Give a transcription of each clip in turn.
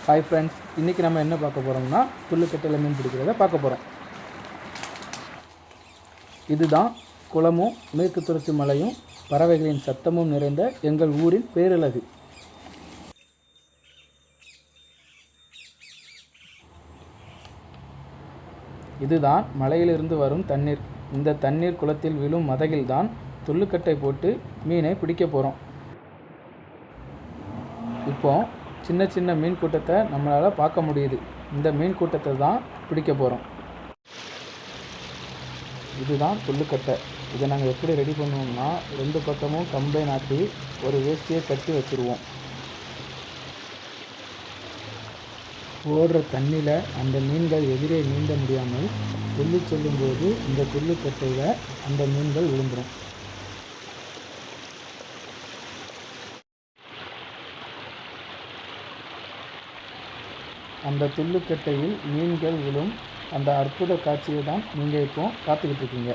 Hi friends, இன்றைக்கி நம்ம என்ன பார்க்க போகிறோம்னா துள்ளுக்கட்டையில் மீன் பிடிக்கிறத பார்க்க போகிறோம். இதுதான் குளமும் மேற்கு தொடர்ச்சி மலையும் பறவைகளின் சத்தமும் நிறைந்த எங்கள் ஊரின் பேரழகு. இதுதான் மலையிலிருந்து வரும் தண்ணீர். இந்த தண்ணீர் குளத்தில் விழும் மதகில்தான் துள்ளுக்கட்டை போட்டு மீனை பிடிக்க போகிறோம். இப்போ சின்ன சின்ன மீன் கூட்டத்தை நம்மளால் பார்க்க முடியுது. இந்த மீன் கூட்டத்தை தான் பிடிக்க போகிறோம். இதுதான் துள்ளுக்கட்டை. இதை நாங்கள் எப்படி ரெடி பண்ணுவோம்னா, 2 பக்கமும் கம்பை நாட்டி ஒரு வேஷ்டியை கட்டி வச்சுருவோம். ஓடுற தண்ணியில் அந்த மீன்கள் எதிரே நீந்த முடியாமல் துள்ளி செல்லும்போது இந்த துள்ளுக்கட்டையில் அந்த மீன்கள் விழுந்துடும். அந்த துள்ளுக்கட்டையில் மீன்கள் விழும் அந்த அற்புத காட்சியை தான் நீங்கள் இப்போ பார்த்துக்கிட்டு இருக்கீங்க.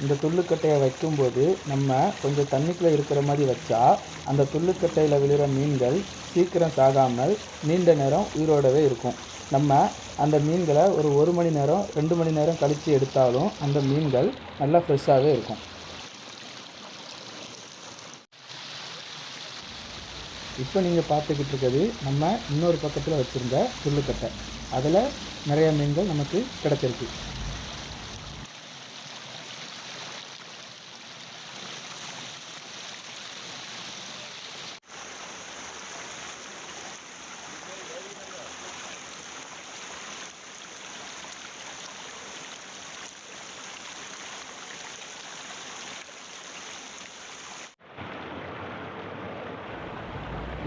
இந்த துள்ளுக்கட்டையை வைக்கும்போது நம்ம கொஞ்சம் தண்ணிக்குள்ளே இருக்கிற மாதிரி வச்சா அந்த துள்ளுக்கட்டையில் விழுகிற மீன்கள் சீக்கிரம் சாகாமல் நீண்ட நேரம் உயிரோடவே இருக்கும். நம்ம அந்த மீன்களை ஒரு 1 மணி நேரம் 2 மணி நேரம் கழித்து எடுத்தாலும் அந்த மீன்கள் நல்லா ஃப்ரெஷ்ஷாகவே இருக்கும். இப்போ நீங்கள் பார்த்துக்கிட்டு இருக்கிறது நம்ம இன்னொரு பக்கத்தில் வச்சுருந்த துள்ளுக்கட்டை. அதில் நிறைய மீன்கள் நமக்கு கிடச்சிருக்கு.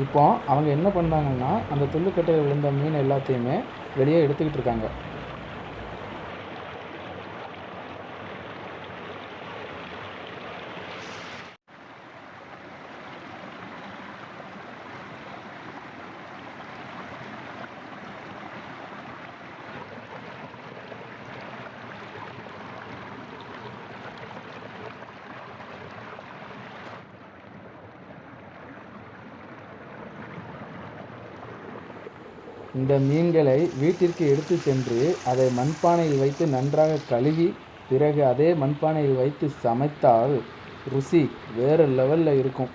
இப்போ அவங்க என்ன பண்ணாங்கன்னா, அந்த துள்ளுக்கட்டையில் விழுந்த மீன் எல்லாத்தையுமே வெளியே எடுத்துக்கிட்டு இருக்காங்க. இந்த மீன்களை வீட்டிற்கு எடுத்து சென்று அதை மண்பானையில் வைத்து நன்றாக கழுவி பிறகு அதே மண்பானையில் வைத்து சமைத்தால் ருசி வேறு லெவலில் இருக்கும்.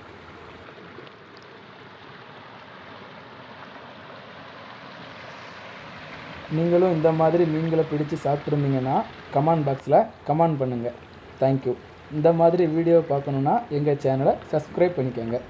நீங்களும் இந்த மாதிரி மீன்களை பிடிச்சு சாப்பிட்ருந்தீங்கன்னா கமெண்ட் பாக்ஸில் கமெண்ட் பண்ணுங்கள். தேங்க்யூ. இந்த மாதிரி வீடியோ பார்க்கணுன்னா எங்கள் சேனலை சப்ஸ்கிரைப் பண்ணிக்கோங்க.